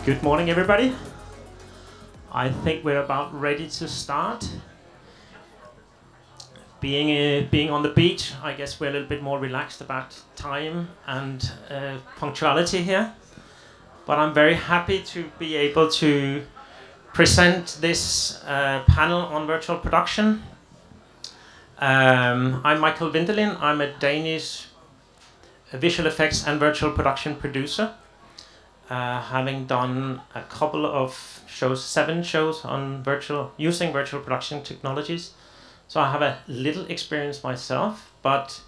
Good morning, everybody. I think we're about ready to start. Being on the beach, I guess we're a little bit more relaxed about time and punctuality here. But I'm very happy to be able to present this panel on virtual production. I'm Michael Vindelin. I'm a Danish visual effects and virtual production producer. Having done a couple of shows, 7 shows on using virtual production technologies. So I have a little experience myself, but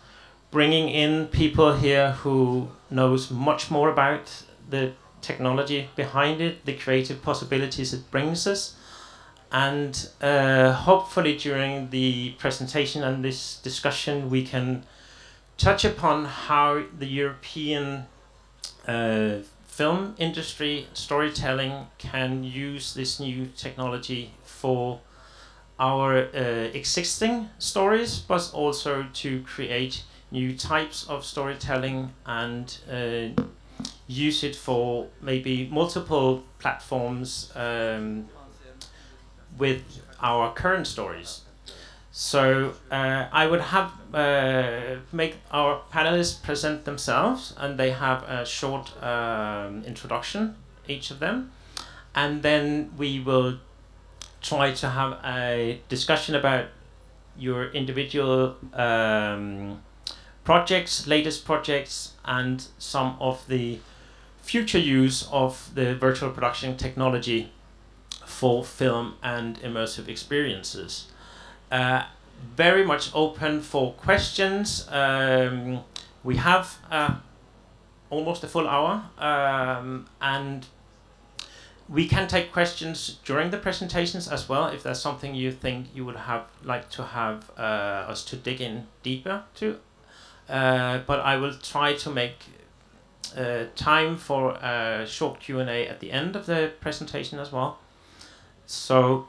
bringing in people here who knows much more about the technology behind it, the creative possibilities it brings us, and hopefully during the presentation and this discussion we can touch upon how the European film industry storytelling can use this new technology for our existing stories, but also to create new types of storytelling and use it for maybe multiple platforms with our current stories. So I would have make our panelists present themselves, and they have a short introduction, each of them, and then we will try to have a discussion about your individual projects, latest projects, and some of the future use of the virtual production technology for film and immersive experiences. Very much open for questions. We have almost a full hour, and we can take questions during the presentations as well if there's something you think you would like to have us to dig in deeper to. But I will try to make time for a short Q&A at the end of the presentation as well. So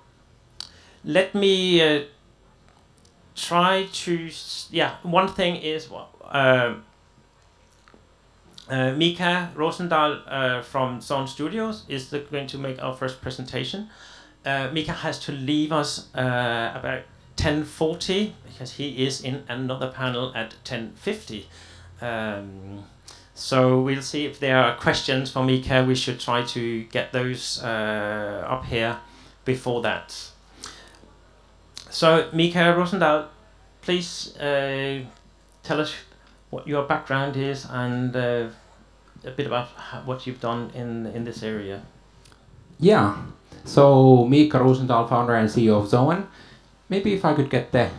let me try to, one thing is Miikka Rosendahl from Zone Studios is going to make our first presentation. Miikka has to leave us about 10:40 because he is in another panel at 10:50. So we'll see if there are questions for Miikka. We should try to get those up here before that. So Miikka Rosendahl, please tell us what your background is and a bit about what you've done in this area. Yeah, so Miikka Rosendahl, founder and CEO of Zoan. Maybe if I could get the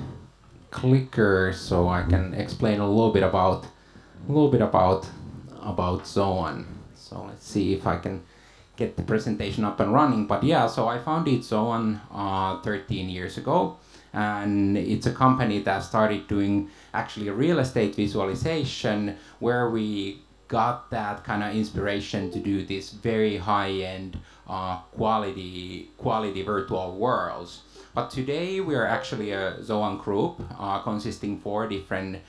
clicker so I can explain a little bit about Zoan. So let's see if I can get the presentation up and running. But yeah, so I founded Zoan 13 years ago, and it's a company that started doing actually real estate visualization, where we got that kind of inspiration to do this very high-end quality virtual worlds. But today we are actually a Zoan group consisting 4 different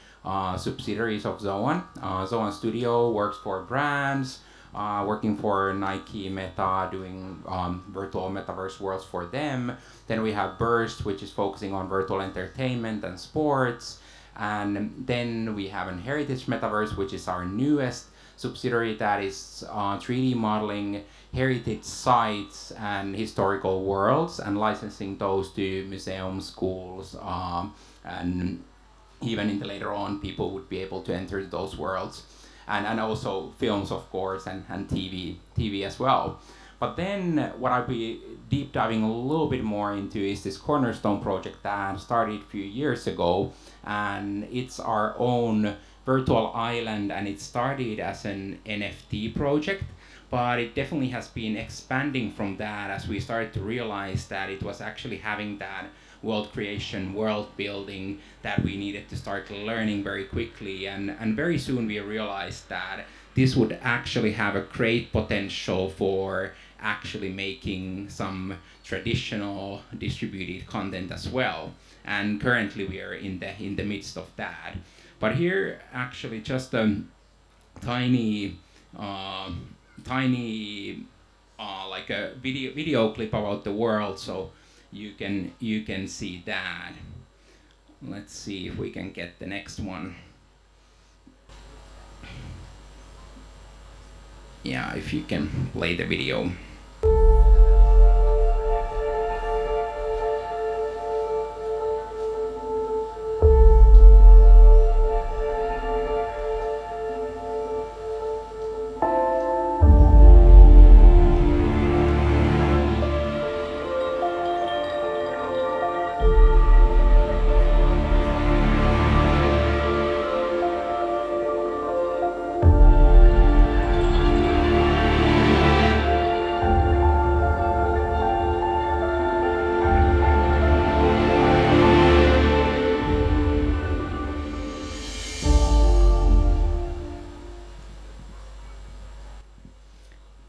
subsidiaries of Zoan. Zoan Studio works for brands, working for Nike, Meta, doing virtual metaverse worlds for them. Then we have Burst, which is focusing on virtual entertainment and sports. And then we have an Heritage Metaverse, which is our newest subsidiary that is 3D modeling heritage sites and historical worlds and licensing those to museums, schools, and even later on people would be able to enter those worlds. And also films, of course, and TV as well. But then what I'll be deep diving a little bit more into is this cornerstone project that started a few years ago, and it's our own virtual island, and it started as an NFT project, but it definitely has been expanding from that as we started to realize that it was actually having that world creation, world building that we needed to start learning very quickly. And very soon we realized that this would actually have a great potential for actually making some traditional distributed content as well. And currently we are in the midst of that. But here actually just a tiny like a video clip about the world, so you can see that. Let's see if we can get the next one. Yeah, if you can play the video.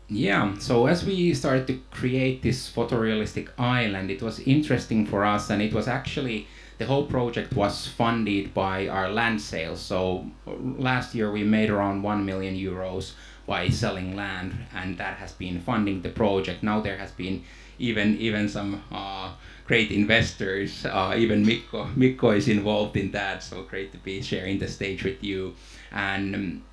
Yeah, so as we started to create this photorealistic island, it was interesting for us, and it was actually, the whole project was funded by our land sales. So last year we made around 1 million euros by selling land, and that has been funding the project. Now there has been even some great investors, even Mikko is involved in that, so great to be sharing the stage with you. And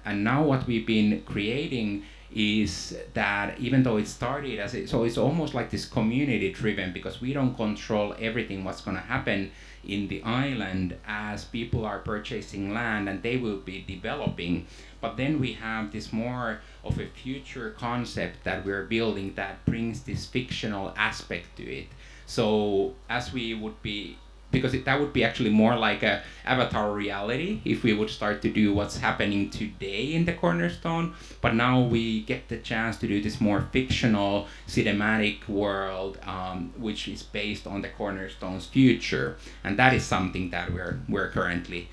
now what we've been creating is that even though it started as so it's almost like this community driven, because we don't control everything what's going to happen in the island, as people are purchasing land and they will be developing. But then we have this more of a future concept that we're building that brings this fictional aspect to it. So as we would be, because that would be actually more like a avatar reality if we would start to do what's happening today in the Cornerstone. But now we get the chance to do this more fictional cinematic world, which is based on the Cornerstone's future, and that is something that we're currently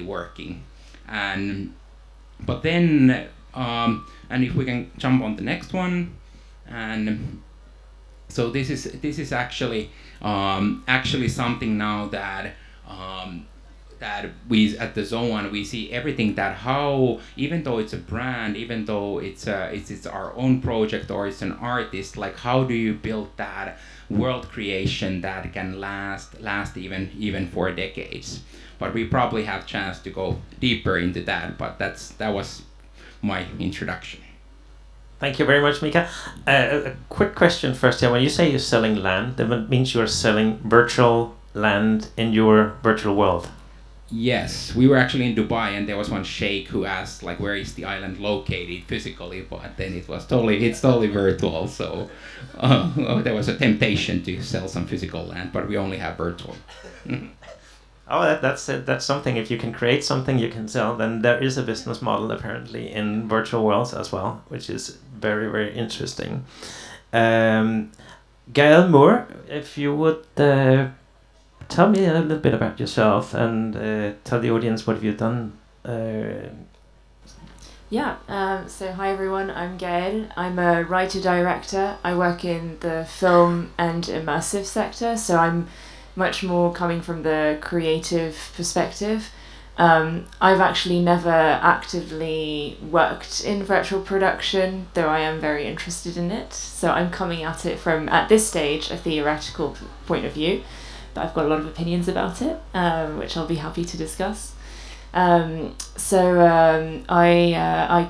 working. But then and if we can jump on the next one, and so this is actually something now that that we at the Zone we see everything, that how even though it's a brand, even though it's our own project or it's an artist, like how do you build that world creation that can last even for decades? But we probably have chance to go deeper into that. But that was my introduction. Thank you very much, Miikka. A quick question first here. When you say you're selling land, that means you're selling virtual land in your virtual world. Yes, we were actually in Dubai, and there was one sheikh who asked, like, where is the island located physically, but then it's totally virtual. So there was a temptation to sell some physical land, but we only have virtual. Oh, that's something. If you can create something you can sell, then there is a business model apparently in virtual worlds as well, which is very, very interesting. Gaëlle Mourre, if you would tell me a little bit about yourself and tell the audience what have you done. So hi everyone, I'm Gaëlle. I'm a writer-director. I work in the film and immersive sector, so I'm much more coming from the creative perspective. I've actually never actively worked in virtual production, though I am very interested in it. So I'm coming at it from, at this stage, a theoretical point of view, but I've got a lot of opinions about it, which I'll be happy to discuss. I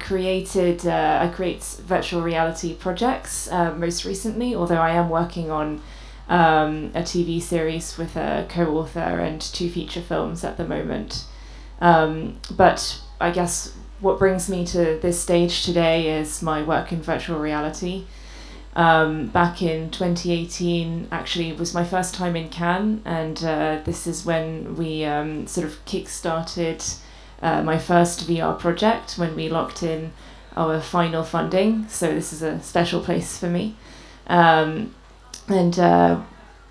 create virtual reality projects most recently, although I am working on a TV series with a co-author and 2 feature films at the moment. But I guess what brings me to this stage today is my work in virtual reality. Back in 2018 actually was my first time in Cannes, and this is when we sort of kick-started my first VR project, when we locked in our final funding, so this is a special place for me.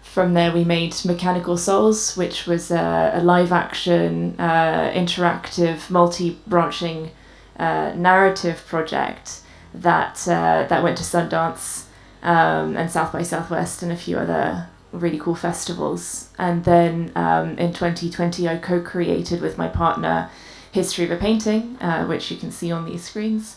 From there we made Mechanical Souls, which was a live-action, interactive, multi-branching narrative project that went to Sundance and South by Southwest and a few other really cool festivals. And then in 2020 I co-created with my partner History of a Painting, which you can see on these screens.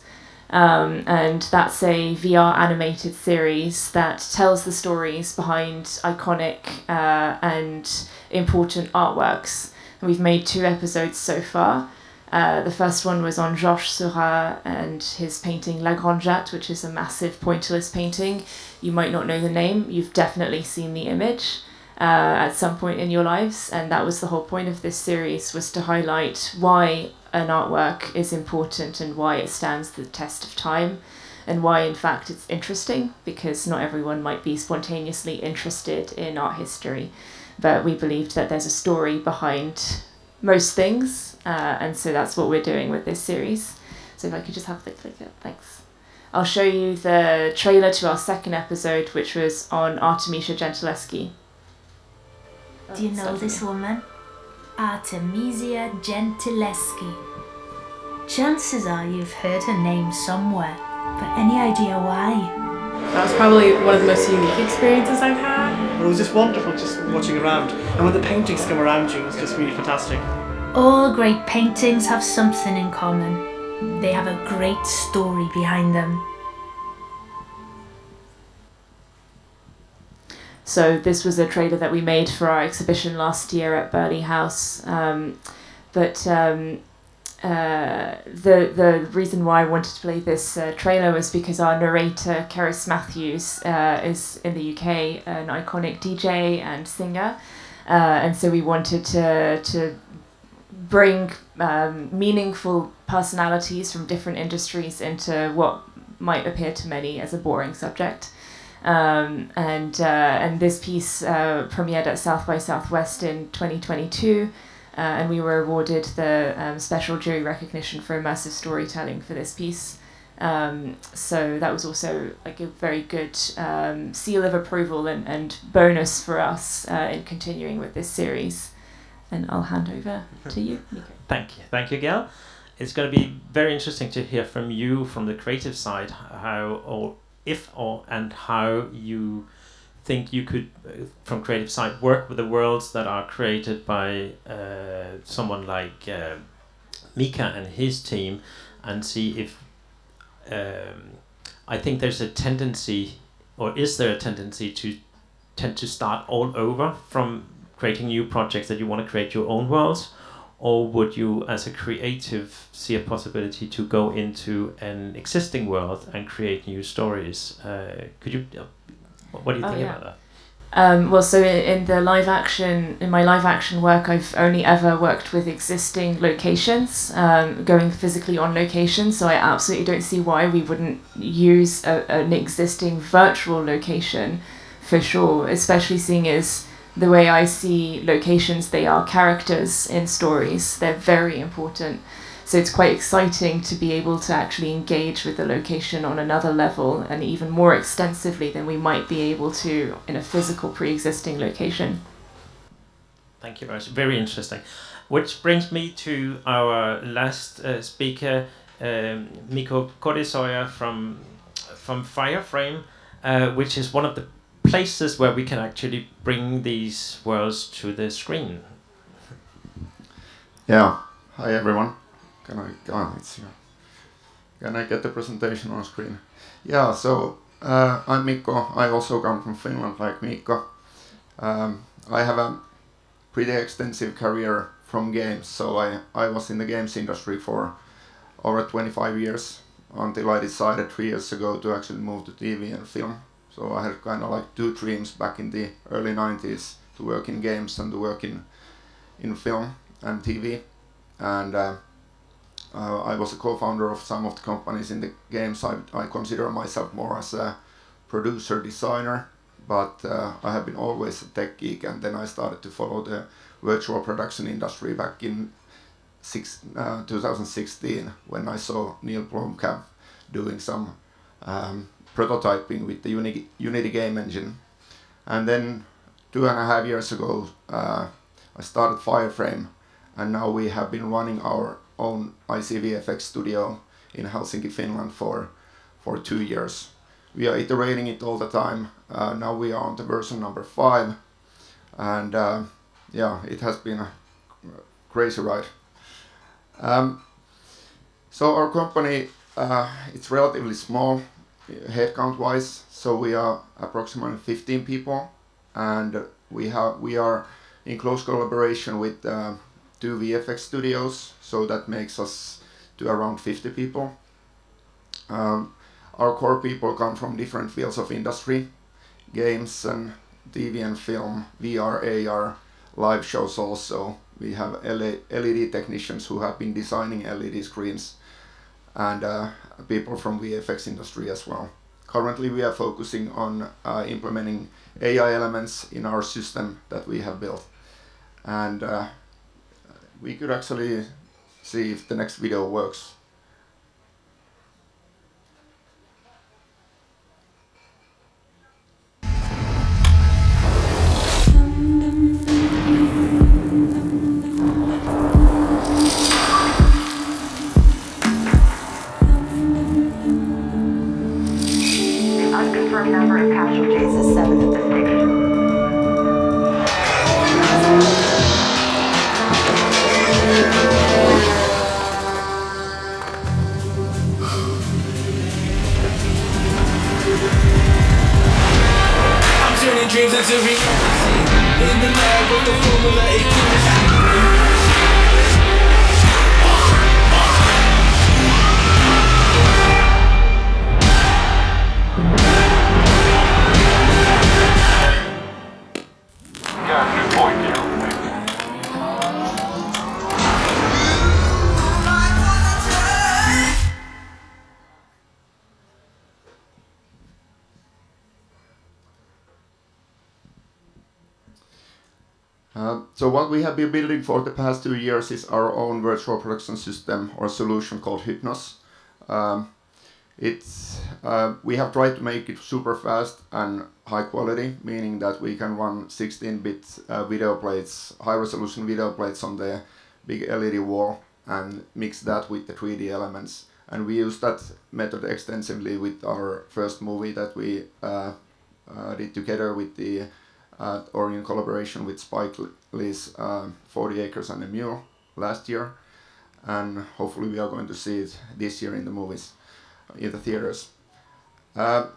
And that's a VR animated series that tells the stories behind iconic and important artworks. And we've made 2 episodes so far. The first one was on Georges Seurat and his painting La Grande Jatte, which is a massive pointillist painting. You might not know the name, you've definitely seen the image at some point in your lives, and that was the whole point of this series, was to highlight why an artwork is important and why it stands the test of time, and why in fact it's interesting, because not everyone might be spontaneously interested in art history, but we believed that there's a story behind most things, and so that's what we're doing with this series. So if I could just have the clicker, thanks. I'll show you the trailer to our second episode, which was on Artemisia Gentileschi. Do you know this woman? Artemisia Gentileschi. Chances are you've heard her name somewhere, but any idea why? That was probably one of the most unique experiences I've had. It was just wonderful just watching around, and when the paintings come around you, it's just really fantastic. All great paintings have something in common. They have a great story behind them. So this was a trailer that we made for our exhibition last year at Burley House. The reason why I wanted to play this trailer was because our narrator, Cerys Matthews, is in the UK, an iconic DJ and singer. And so we wanted to bring meaningful personalities from different industries into what might appear to many as a boring subject. And this piece premiered at South by Southwest in 2022, and we were awarded the special jury recognition for immersive storytelling for this piece. So that was also like a very good seal of approval and bonus for us in continuing with this series. And I'll hand over to you, Mikko. Thank you, Gaëlle. It's going to be very interesting to hear from you, from the creative side, how you think you could, from creative side, work with the worlds that are created by someone like Miikka and his team, and see if I think there's a tendency, or is there a tendency to tend to start all over from creating new projects, that you want to create your own worlds, or would you as a creative see a possibility to go into an existing world and create new stories? What do you think about that? Well, so in my live action work, I've only ever worked with existing locations, going physically on location. So I absolutely don't see why we wouldn't use an existing virtual location for sure, especially seeing as the way I see locations, they are characters in stories. They're very important. So it's quite exciting to be able to actually engage with the location on another level and even more extensively than we might be able to in a physical pre-existing location. Thank you very much. Very interesting. Which brings me to our last speaker, Mikko Kodisoja from Fireframe, which is one of the places where we can actually bring these worlds to the screen. Yeah. Hi everyone. Can I get the presentation on screen? Yeah. So I'm Mikko. I also come from Finland, like Miikka. I have a pretty extensive career from games. So I was in the games industry for over 25 years until I decided 3 years ago to actually move to TV and film. So I had kind of like 2 dreams back in the early 90s, to work in games and to work in film and TV. And I was a co-founder of some of the companies in the games. I consider myself more as a producer, designer, but I have been always a tech geek, and then I started to follow the virtual production industry back in 2016 when I saw Neil Blomkamp doing some prototyping with the Unity game engine. And then 2.5 years ago I started Fireframe, and now we have been running our own ICVFX studio in Helsinki, Finland for 2 years. We are iterating it all the time. Now we are on the version number 5, and it has been a crazy ride. So our company it's relatively small headcount-wise, so we are approximately 15 people, and we are in close collaboration with 2 VFX studios, so that makes us to around 50 people. Our core people come from different fields of industry, games and TV and film, VR, AR, live shows also. We have LED technicians who have been designing LED screens, and people from VFX industry as well. Currently we are focusing on implementing AI elements in our system that we have built. And we could actually see if the next video works. Unconfirmed number of casualties is 7 at this station. I'm turning dreams into reality. In the lab with the Formula 8 chemistry. So what we have been building for the past 2 years is our own virtual production system or solution called Hypnos. We have tried to make it super fast and high quality, meaning that we can run 16-bit video plates, high resolution video plates on the big LED wall and mix that with the 3D elements. And we use that method extensively with our first movie that we did together with the or in collaboration with Spike Lee's 40 Acres and a Mule last year, and hopefully we are going to see it this year in the movies, in the theaters. Now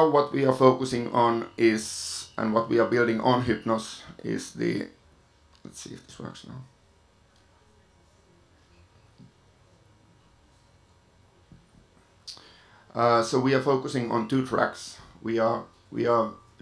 what we are focusing on is, and what we are building on Hypnos is the, let's see if this works now. So we are focusing on 2 tracks. We are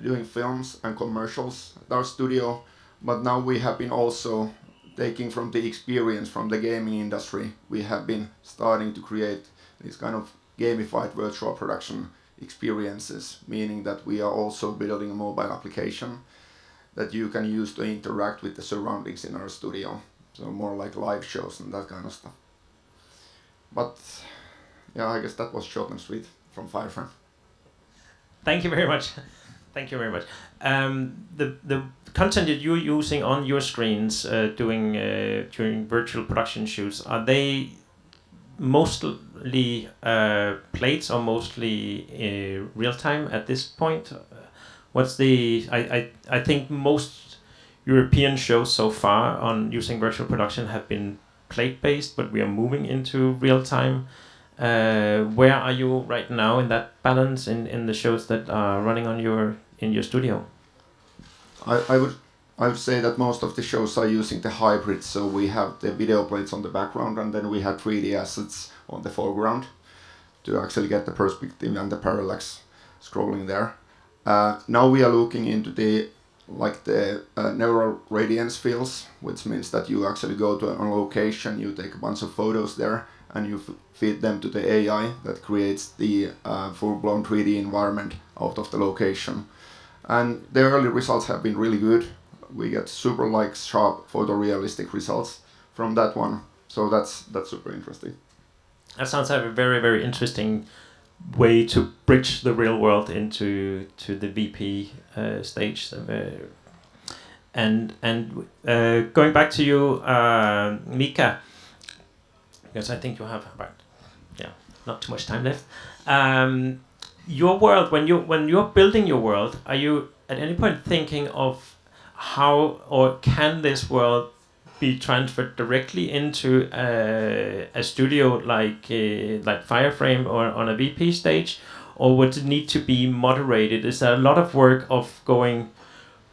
doing films and commercials at our studio, but now we have been also taking from the experience from the gaming industry. We have been starting to create these kind of gamified virtual production experiences, meaning that we are also building a mobile application that you can use to interact with the surroundings in our studio. So more like live shows and that kind of stuff. But yeah, I guess that was short and sweet from Fireframe. Thank you very much. Thank you very much. The content that you're using on your screens during virtual production shoots, are they mostly plates or mostly real time at this point? What's the I think most European shows so far on using virtual production have been plate based, but we are moving into real time. Where are you right now in that balance in the shows that are running on in your studio? I would say that most of the shows are using the hybrid, so we have the video plates on the background and then we have 3D assets on the foreground to actually get the perspective and the parallax scrolling there. Now we are looking into the neural radiance fields, which means that you actually go to a location, you take a bunch of photos there, and you feed them to the AI that creates the full-blown 3D environment out of the location. And the early results have been really good. We get super sharp photorealistic results from that one. So that's super interesting. That sounds like a very, very interesting way to bridge the real world into the VP stage. And going back to you, Miikka, because I think you have not too much time left. Your world, when you're building your world, are you at any point thinking of how or can this world be transferred directly into a studio like Fireframe or on a VP stage, or would it need to be moderated? Is there a lot of work of going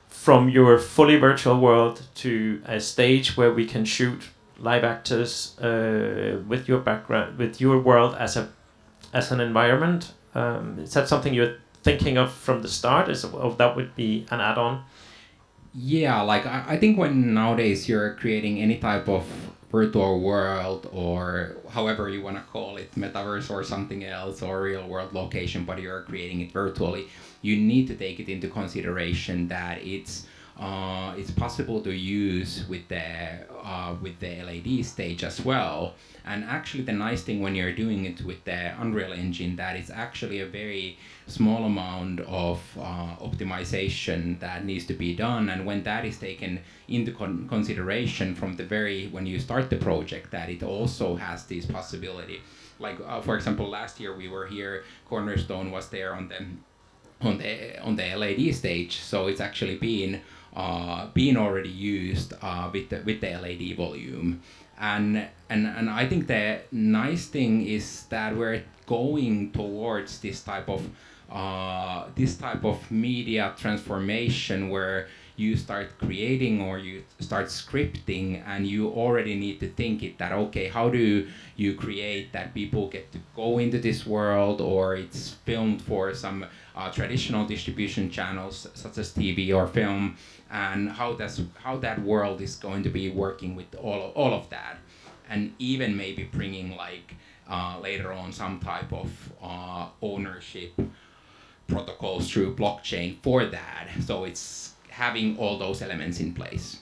from your fully virtual world to a stage where we can shoot live actors with your background, with your world as an environment? Is that something you're thinking of from the start? That would be an add-on? Yeah, like I think when nowadays you're creating any type of virtual world, or however you want to call it, metaverse or something else, or real world location, but you're creating it virtually, you need to take it into consideration that it's possible to use with the LED stage as well. And actually the nice thing when you're doing it with the Unreal Engine, that it's actually a very small amount of optimization that needs to be done. And when that is taken into consideration from when you start the project, that it also has this possibility. Like for example, last year we were here, Cornerstone was there on the LED stage, so it's actually been already used with the LED volume. And I think the nice thing is that we're going towards this type of media transformation where you start creating or you start scripting, and you already need to think it that, okay, how do you create that people get to go into this world, or it's filmed for some traditional distribution channels such as TV or film, and how that world is going to be working with all of that, and even maybe bringing like later on some type of ownership protocols through blockchain for that. So it's having all those elements in place.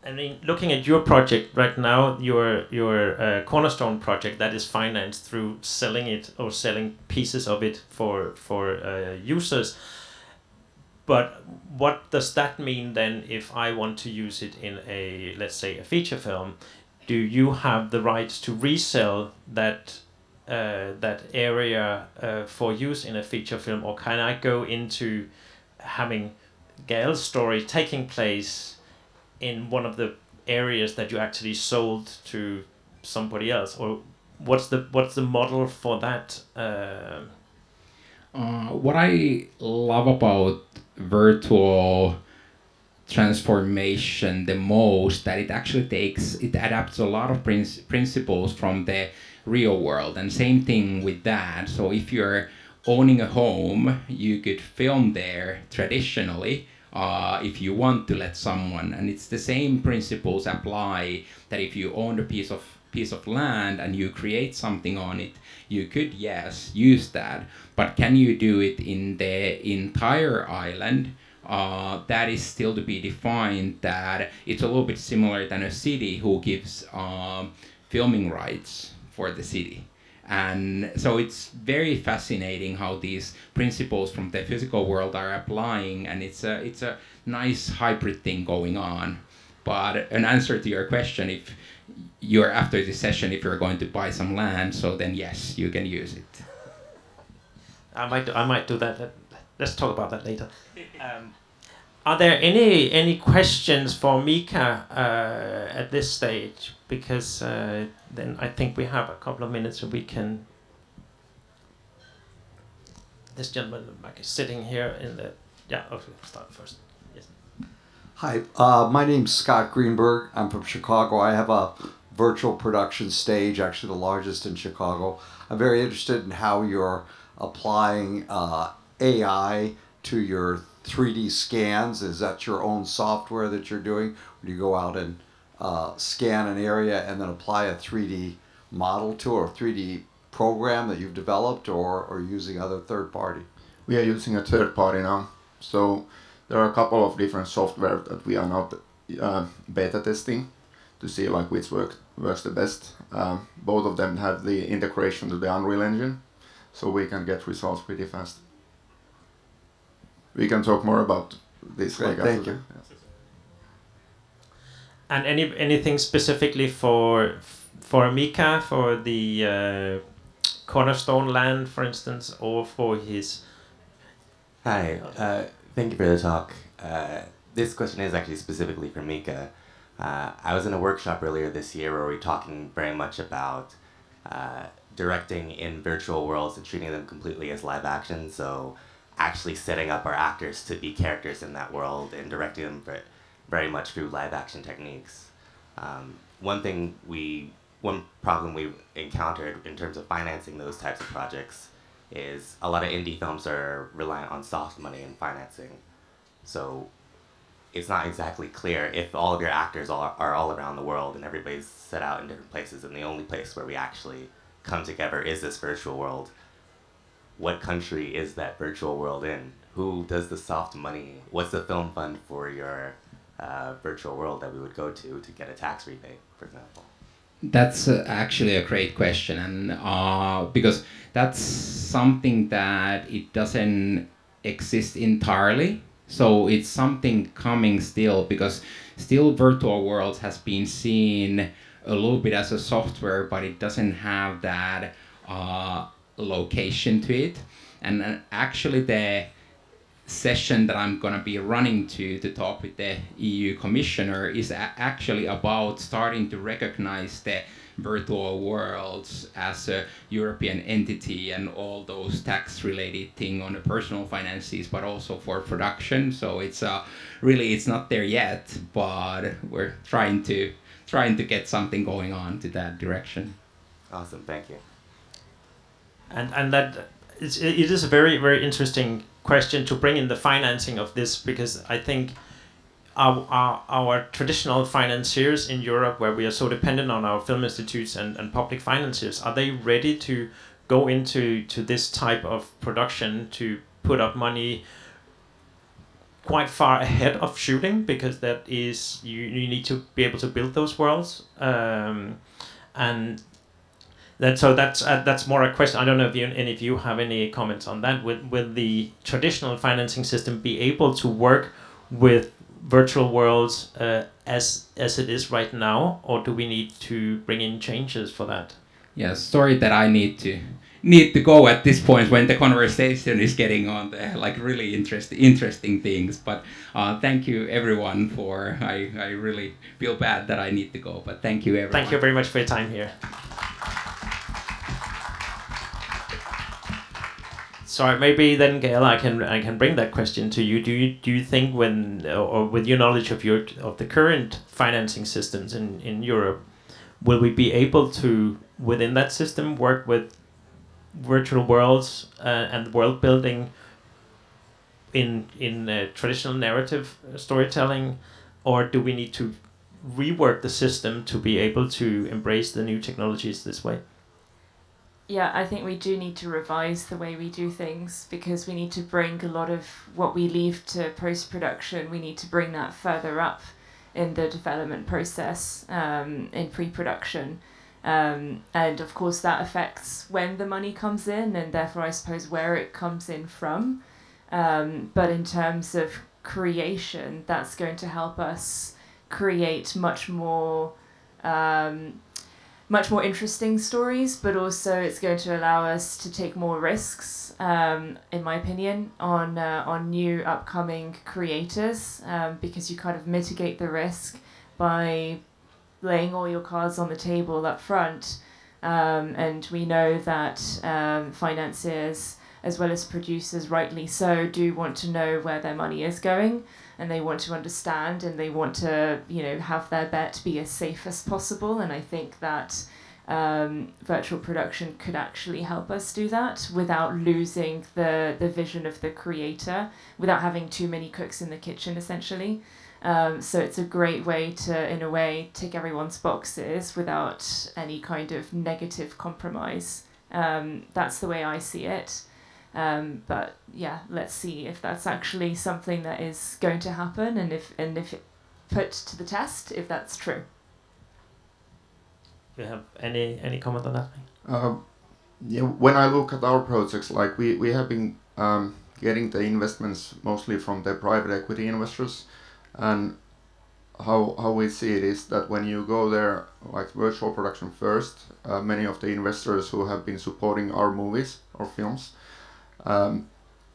I mean, looking at your project right now, your Cornerstone project that is financed through selling it or selling pieces of it for users. But what does that mean then if I want to use it in let's say a feature film? Do you have the rights to resell that area for use in a feature film, or can I go into having Gaëlle's story taking place in one of the areas that you actually sold to somebody else, or what's the model for that? What I love about virtual transformation the most, that it actually adapts a lot of principles from the real world, and same thing with that. So if you're owning a home, you could film there traditionally if you want to let someone, and it's the same principles apply, that if you own a piece of land and you create something on it, you could, yes, use that, but can you do it in the entire island? That is still to be defined. That it's a little bit similar than a city who gives filming rights for the city. And so it's very fascinating how these principles from the physical world are applying, and it's a nice hybrid thing going on. But an answer to your question, if you're after this session, if you're going to buy some land, so then yes, you can use it. I might do that. Let's talk about that later. Are there any questions for Miikka at this stage? Because then I think we have a couple of minutes so we can. This gentleman is sitting here in the. Yeah, okay, start first. Yes. Hi, my name's Scott Greenberg. I'm from Chicago. I have a virtual production stage, actually the largest in Chicago. I'm very interested in how you're applying AI to your 3D scans. Is that your own software that you're doing? Or do you go out and scan an area and then apply a 3D model to, or a 3D program that you've developed, or using other third party? We are using a third party now. So there are a couple of different software that we are now beta testing to see like which works the best. Both of them have the integration to the Unreal Engine, so we can get results pretty fast. We can talk more about this. Great, like thank after. you. Yes. And anything specifically for Miikka, for the Cornerstone land, for instance, or for his. Hi, thank you for the talk. This question is actually specifically for Miikka. I was in a workshop earlier this year where we were talking very much about directing in virtual worlds and treating them completely as live action. So actually setting up our actors to be characters in that world and directing them very much through live action techniques. One problem we encountered in terms of financing those types of projects is a lot of indie films are reliant on soft money and financing. So it's not exactly clear if all of your actors are all around the world and everybody's set out in different places, and the only place where we actually come together is this virtual world. What country is that virtual world in? Who does the soft money? What's the film fund for your virtual world that we would go to get a tax rebate, for example? That's actually a great question, and because that's something that it doesn't exist entirely. So it's something coming still, because still virtual worlds has been seen a little bit as a software, but it doesn't have that location to it. And actually the session that I'm going to be running to talk with the EU Commissioner is actually about starting to recognize the virtual worlds as a European entity and all those tax related things on the personal finances, but also for production. So it's really, it's not there yet, but we're trying to get something going on to that direction. Awesome, thank you. And that it is a very, very interesting question to bring in the financing of this, because I think our traditional financiers in Europe, where we are so dependent on our film institutes and public financiers, are they ready to go into this type of production, to put up money quite far ahead of shooting, because that is you need to be able to build those worlds, and that's more a question. I don't know if any of you have any comments on that. Will the traditional financing system be able to work with virtual worlds as it is right now, or do we need to bring in changes for that? Yeah, sorry that I need to go at this point when the conversation is getting on the really interesting things. But thank you everyone for. I really feel bad that I need to go, but thank you everyone. Thank you very much for your time here. Sorry, maybe then, Gaëlle, I can bring that question to you. Do you think or with your knowledge of the current financing systems in Europe, will we be able to within that system work with virtual worlds and world building in traditional narrative storytelling, or do we need to rework the system to be able to embrace the new technologies this way? Yeah, I think we do need to revise the way we do things, because we need to bring a lot of what we leave to post-production, we need to bring that further up in the development process, in pre-production. And of course that affects when the money comes in, and therefore I suppose where it comes in from. But in terms of creation, that's going to help us create much more interesting stories, but also it's going to allow us to take more risks, in my opinion, on new upcoming creators, because you kind of mitigate the risk by laying all your cards on the table up front. And we know that financiers, as well as producers, rightly so, do want to know where their money is going, and they want to understand, and they want to, have their bet be as safe as possible. And I think that virtual production could actually help us do that without losing the vision of the creator, without having too many cooks in the kitchen, essentially. So it's a great way to, in a way, tick everyone's boxes without any kind of negative compromise. That's the way I see it. But yeah, let's see if that's actually something that is going to happen, and if it put to the test, if that's true. Do you have any comment on that? Yeah, when I look at our projects, we have been getting the investments mostly from the private equity investors, and how we see it is that when you go there, like virtual production first, many of the investors who have been supporting our movies or films,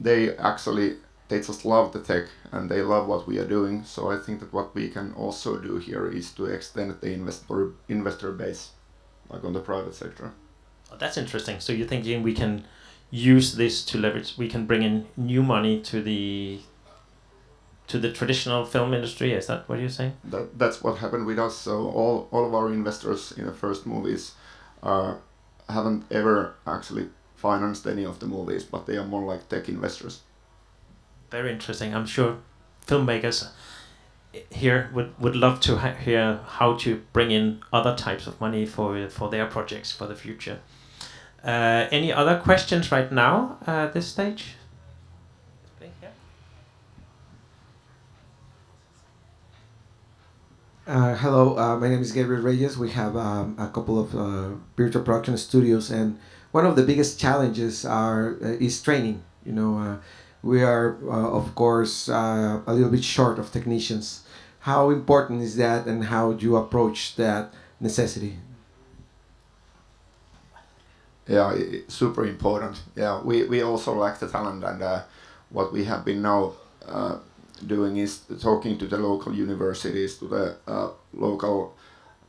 they actually they just love the tech and they love what we are doing. So I think that what we can also do here is to extend the investor base, like on the private sector. Oh, that's interesting. So you're thinking we can use this to leverage, we can bring in new money to the traditional film industry. Is that what you're saying? That's what happened with us. So all of our investors in the first movies haven't ever actually financed any of the movies, but they are more like tech investors. Very interesting. I'm sure filmmakers here would love to hear how to bring in other types of money for their projects for the future. Any other questions right now at this stage? Hello, my name is Gabriel Reyes. We have a couple of virtual production studios, and one of the biggest challenges is training. We are, of course, a little bit short of technicians. How important is that, and how do you approach that necessity? Yeah, super important. Yeah, we also lack the talent, and what we have been now doing is talking to the local universities, to the local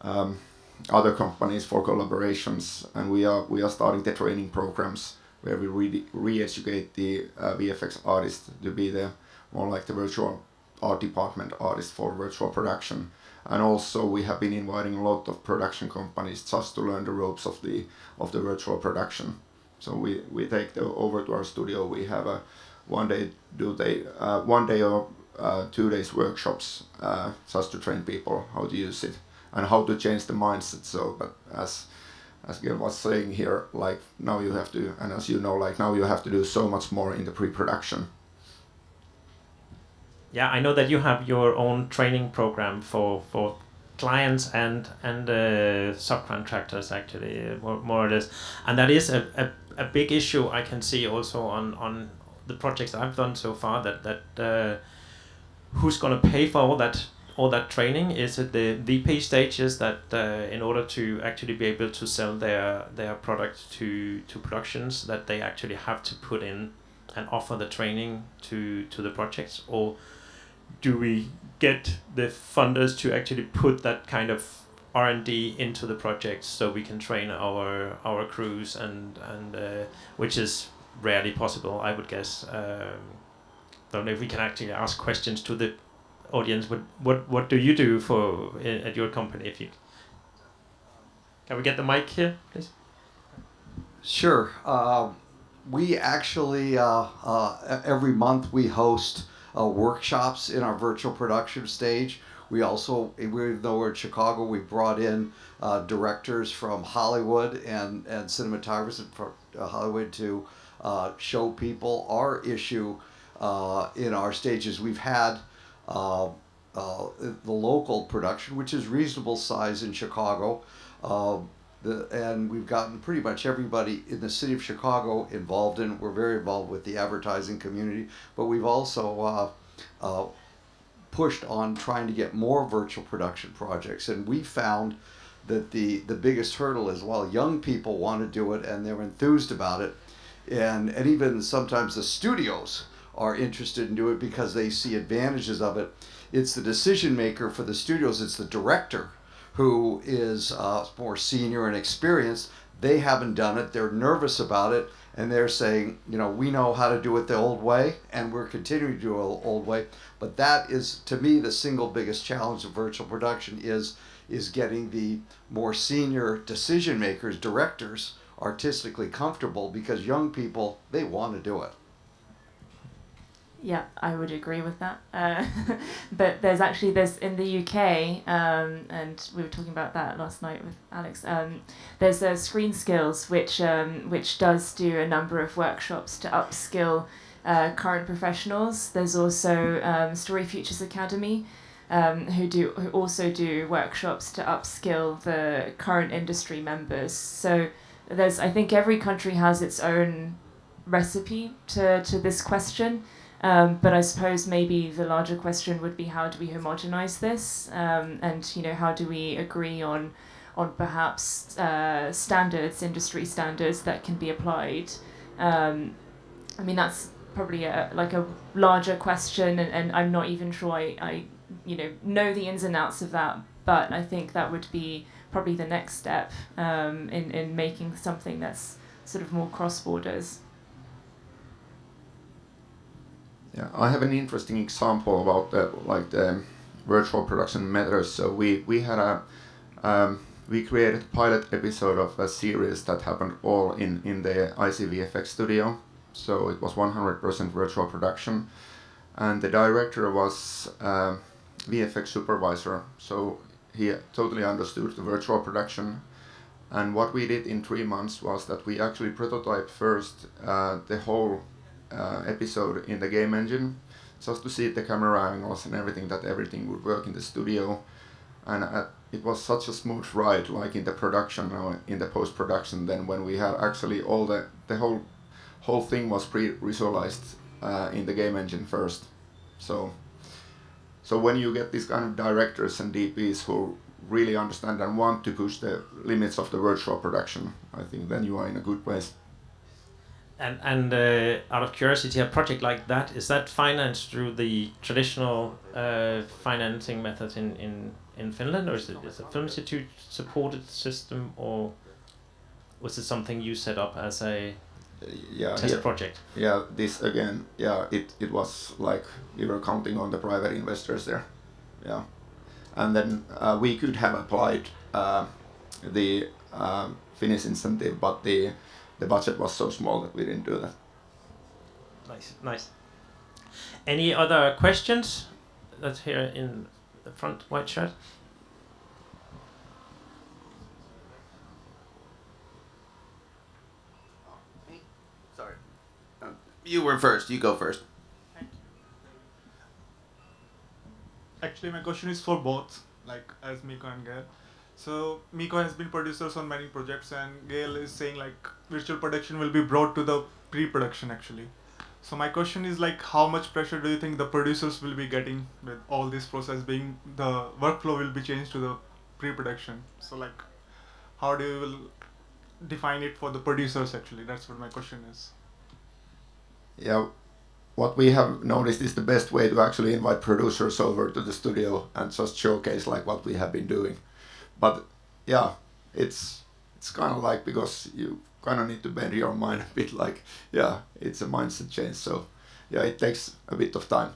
other companies for collaborations, and we are starting the training programs where we re-educate the VFX artists to be the more like the virtual art department artists for virtual production. And also we have been inviting a lot of production companies just to learn the ropes of the virtual production. So we take them over to our studio. We have a one day or 2 days workshops just to train people how to use it and how to change the mindset. So, but as Gaëlle was saying here, like now you have to, and as you know, like now you have to do so much more in the pre-production. Yeah, I know that you have your own training program for clients and subcontractors, actually, more or less, and that is a big issue I can see also on the projects I've done so far. That who's going to pay for all that training? Is it the VP stages that in order to actually be able to sell their product to productions, that they actually have to put in and offer the training to the projects? Or do we get the funders to actually put that kind of R&D into the projects so we can train our crews and which is rarely possible, I would guess. Don't know if we can actually ask questions to the audience. What do you do at your company? If you can, we get the mic here, please? Sure. We actually every month we host workshops in our virtual production stage. We also, even though we're in Chicago, we brought in directors from Hollywood and cinematographers from Hollywood to show people our issue in our stages. We've had the local production, which is reasonable size in Chicago, and we've gotten pretty much everybody in the city of Chicago involved in it. We're very involved with the advertising community, but we've also pushed on trying to get more virtual production projects. And we found that the biggest hurdle is, while young people want to do it and they're enthused about it, and even sometimes the studios are interested in doing it because they see advantages of it, it's the decision maker for the studios, it's the director who is more senior and experienced. They haven't done it, they're nervous about it, and they're saying, we know how to do it the old way, and we're continuing to do it the old way. But that is, to me, the single biggest challenge of virtual production is getting the more senior decision makers, directors, artistically comfortable, because young people, they want to do it. Yeah, I would agree with that. But there's in the UK, and we were talking about that last night with Alex. There's Screen Skills, which does do a number of workshops to upskill current professionals. There's also Story Futures Academy, who also do workshops to upskill the current industry members. So I think every country has its own recipe to this question. But I suppose maybe the larger question would be, how do we homogenize this? And how do we agree on perhaps industry standards that can be applied? That's probably a larger question, and I'm not even sure I know the ins and outs of that, but I think that would be probably the next step in making something that's sort of more cross borders. Yeah, I have an interesting example about the virtual production methods. So we had we created a pilot episode of a series that happened all in the ICVFX studio. So it was 100% virtual production, and the director was VFX supervisor. So he totally understood the virtual production. And what we did in 3 months was that we actually prototyped first the whole episode in the game engine, just to see the camera angles and everything, that everything would work in the studio. And it was such a smooth ride, like in the production or in the post-production. Then when we had actually all the whole thing was pre-visualized in the game engine first. So when you get these kind of directors and DPs who really understand and want to push the limits of the virtual production, I think then you are in a good place. And out of curiosity, a project like that, is that financed through the traditional financing methods in Finland, or is it a Film Institute supported system, or was it something you set up as a test project? Yeah, this again, it was like we were counting on the private investors there. Yeah, and then we could have applied the Finnish incentive, but the budget was so small that we didn't do that. Nice. Any other questions? Let's hear in the front white shirt. Sorry. You were first. You go first. Actually, my question is for both, like as Mikko and Gaëlle. So Mikko has been producers on many projects, and Gaëlle is saying like virtual production will be brought to the pre-production actually. So my question is like, how much pressure do you think the producers will be getting with all this process being, the workflow will be changed to the pre-production? So like, how do you will define it for the producers actually? That's what my question is. Yeah, what we have noticed is the best way to actually invite producers over to the studio and just showcase like what we have been doing. But yeah, it's kind of like, because you kind of need to bend your mind a bit, like, yeah, it's a mindset change. So yeah, it takes a bit of time.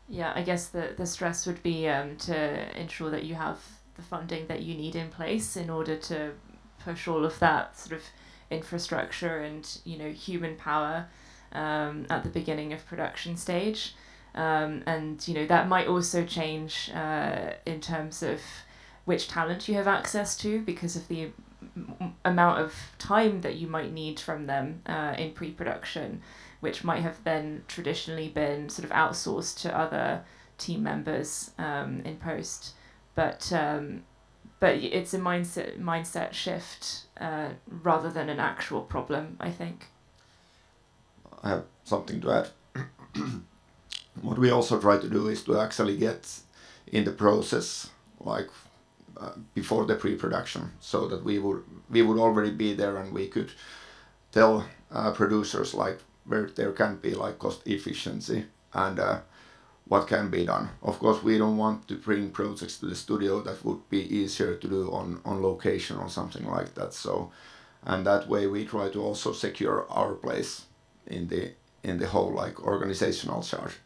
Yeah, I guess the stress would be to ensure that you have the funding that you need in place in order to push all of that sort of infrastructure and, human power at the beginning of production stage. And, that might also change in terms of which talent you have access to, because of the amount of time that you might need from them in pre-production, which might have then traditionally been sort of outsourced to other team members in post. But it's a mindset shift rather than an actual problem, I think. I have something to add. What we also try to do is to actually get in the process, like before the pre-production, so that we would already be there and we could tell producers like where there can be like cost efficiency and what can be done. Of course, we don't want to bring projects to the studio that would be easier to do on location or something like that. So, and that way we try to also secure our place in the whole like organizational chart.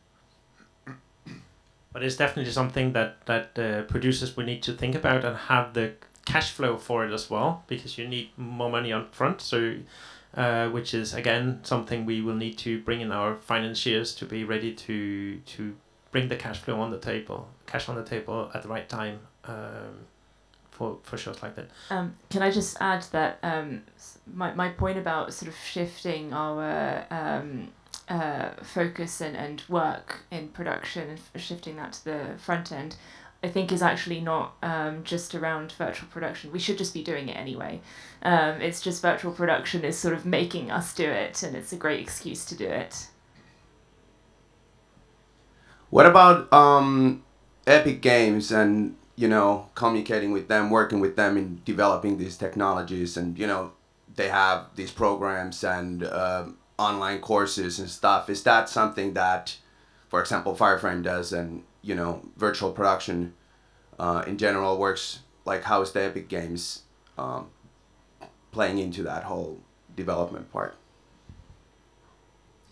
But it's definitely something that producers will need to think about and have the cash flow for it as well, because you need more money up front. So, which is again something we will need to bring in our financiers to be ready to bring the cash flow on the table, cash on the table at the right time for shows like that. Can I just add that my point about sort of shifting our focus and work in production and shifting that to the front end, I think is actually not just around virtual production. We should just be doing it anyway. It's just virtual production is sort of making us do it, and it's a great excuse to do it. What about Epic Games and, communicating with them, working with them in developing these technologies, and, they have these programs and online courses and stuff. Is that something that, for example, Fireframe does, and virtual production in general works? Like, how is the Epic Games playing into that whole development part?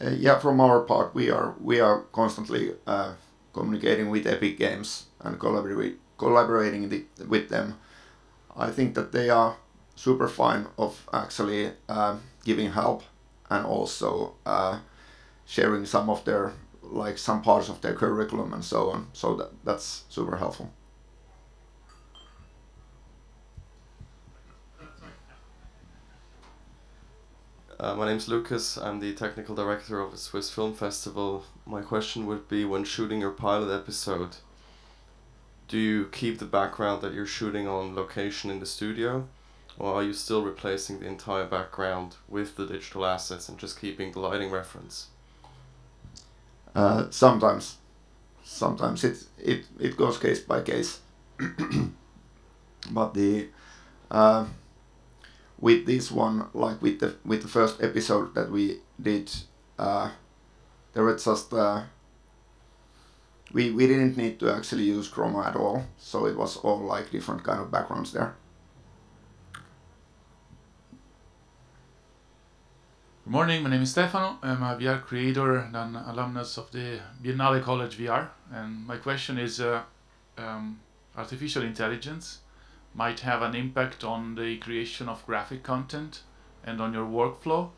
Yeah, from our part, we are constantly communicating with Epic Games and collaborating with them. I think that they are super fine of actually giving help and also sharing some of their, like, some parts of their curriculum and so on. So that's super helpful. My name's Lucas. I'm the technical director of a Swiss Film Festival. My question would be, when shooting your pilot episode, do you keep the background that you're shooting on location in the studio, or are you still replacing the entire background with the digital assets and just keeping the lighting reference? Sometimes it goes case by case, but with this one, like with the first episode that we did, there were just we didn't need to actually use chroma at all, so it was all like different kind of backgrounds there. Good morning, my name is Stefano. I'm a VR creator and an alumnus of the Biennale College VR, and my question is artificial intelligence might have an impact on the creation of graphic content and on your workflow.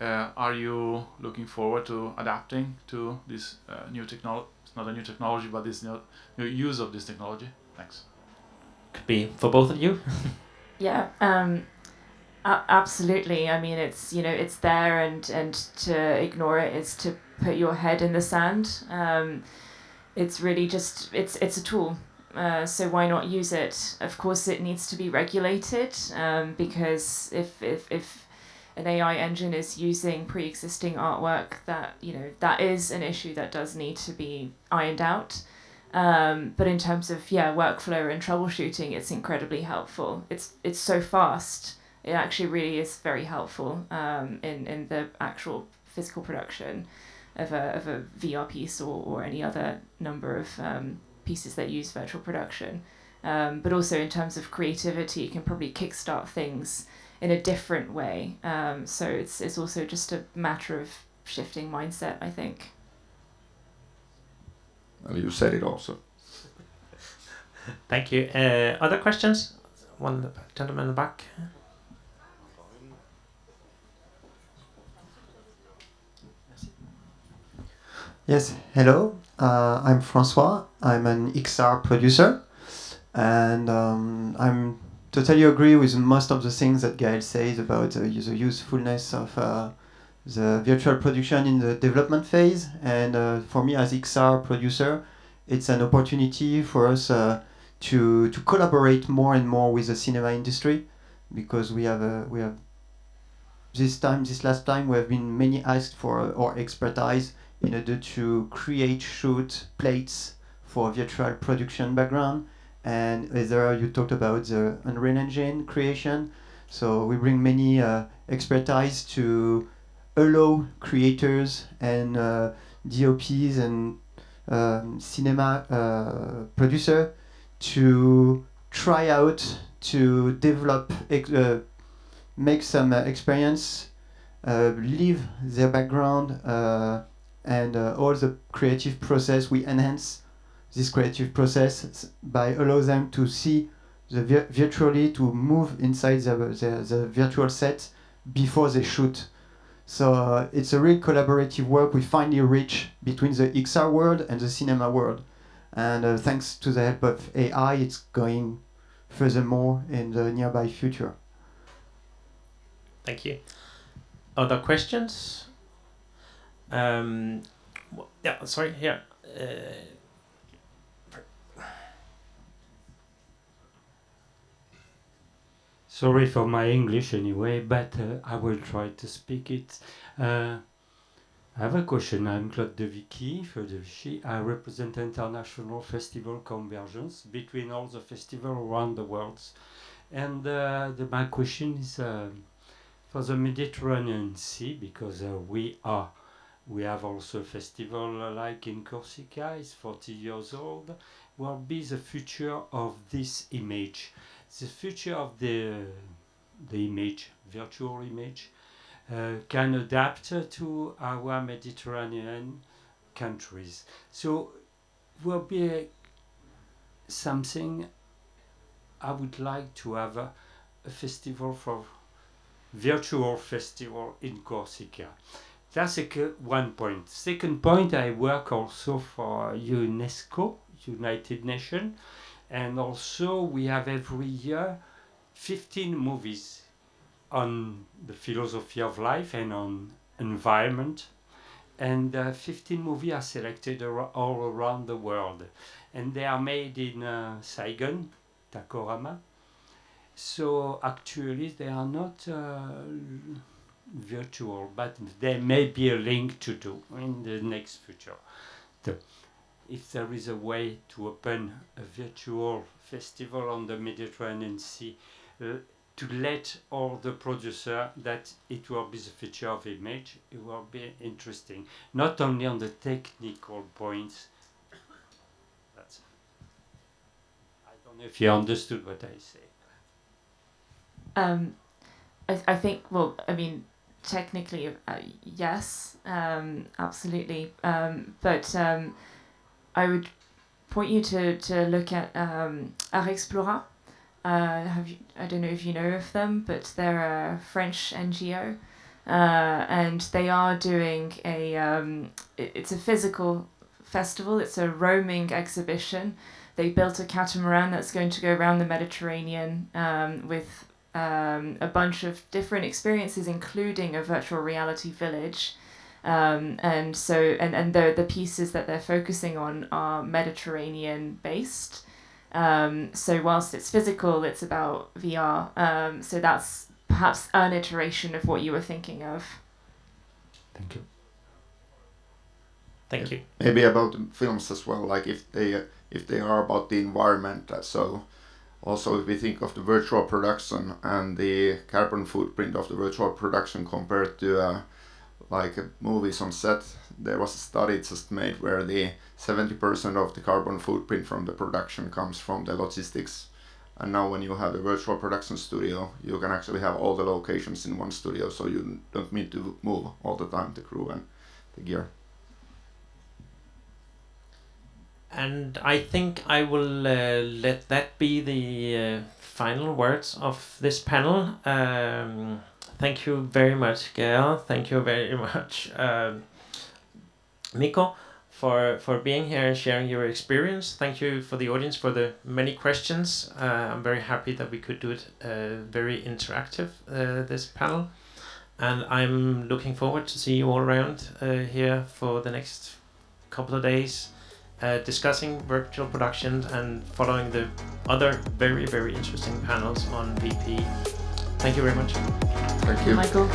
Are you looking forward to adapting to this new technology? It's not a new technology, but this new use of this technology. Thanks. Could be for both of you. Yeah, absolutely. I mean, it's it's there, and to ignore it is to put your head in the sand. It's really just it's a tool. So why not use it? Of course, it needs to be regulated, because if an AI engine is using pre-existing artwork, that is an issue that does need to be ironed out. But in terms of workflow and troubleshooting, it's incredibly helpful. It's so fast. It actually really is very helpful in the actual physical production of a VR piece or any other number of pieces that use virtual production, but also in terms of creativity, it can probably kickstart things in a different way. So it's also just a matter of shifting mindset, I think. Well, you said it also. Thank you. Other questions? One gentleman in the back. Yes, hello. I'm François. I'm an XR producer, and I'm totally agree with most of the things that Gaëlle says about the usefulness of the virtual production in the development phase. And for me, as XR producer, it's an opportunity for us to collaborate more and more with the cinema industry, because we have this last time we have been many asked for our expertise in order to create shoot plates for virtual production background. And either you talked about the Unreal Engine creation, so we bring many expertise to allow creators and DOPs and cinema producer to try out, to develop, make some experience, leave their background, and all the creative process. We enhance this creative process by allow them to see the virtually, to move inside the virtual set before they shoot. So it's a real collaborative work we finally reach between the XR world and the cinema world. And thanks to the help of AI, it's going furthermore in the nearby future. Thank you. Other questions? Yeah, sorry, here. Sorry for my English anyway, but I will try to speak it. I have a question. I'm Claude de Vichy for de Vichy. I represent International Festival Convergence between all the festivals around the world. And my question is, for the Mediterranean Sea, because we have also a festival like in Corsica, it's 40 years old, will be the future of this image. The future of the image, virtual image, can adapt to our Mediterranean countries. So will be something I would like to have a festival for virtual festival in Corsica. That's one point. Second point, I work also for UNESCO, United Nations, and also we have every year 15 movies on the philosophy of life and on environment, and 15 movies are selected all around the world, and they are made in Saigon, Takorama. So actually they are not virtual, but there may be a link to do in the next future. So if there is a way to open a virtual festival on the Mediterranean Sea, to let all the producer that it will be the future of image, it will be interesting. Not only on the technical points. That's, I don't know if you understood what I say. I think, well, I mean, technically, yes, absolutely. But I would point you to look at Art Explora. I don't know if you know of them, but they're a French NGO, and they are doing it's a physical festival. It's a roaming exhibition. They built a catamaran that's going to go around the Mediterranean with a bunch of different experiences, including a virtual reality village. And the pieces that they're focusing on are Mediterranean based. So whilst it's physical, it's about VR. So that's perhaps an iteration of what you were thinking of. Thank you. Thank you. Maybe about the films as well, like if they are about the environment. So also if we think of the virtual production and the carbon footprint of the virtual production compared to like movies on set, there was a study just made where the 70% of the carbon footprint from the production comes from the logistics. And now when you have a virtual production studio, you can actually have all the locations in one studio, so you don't need to move all the time, the crew and the gear. And I think I will let that be the final words of this panel. Thank you very much, Gaëlle. Thank you very much, Mikko, for being here and sharing your experience. Thank you for the audience for the many questions. I'm very happy that we could do it very interactive, this panel. And I'm looking forward to see you all around here for the next couple of days, discussing virtual production and following the other very, very interesting panels on VP. Thank you very much. Thank you, Michael.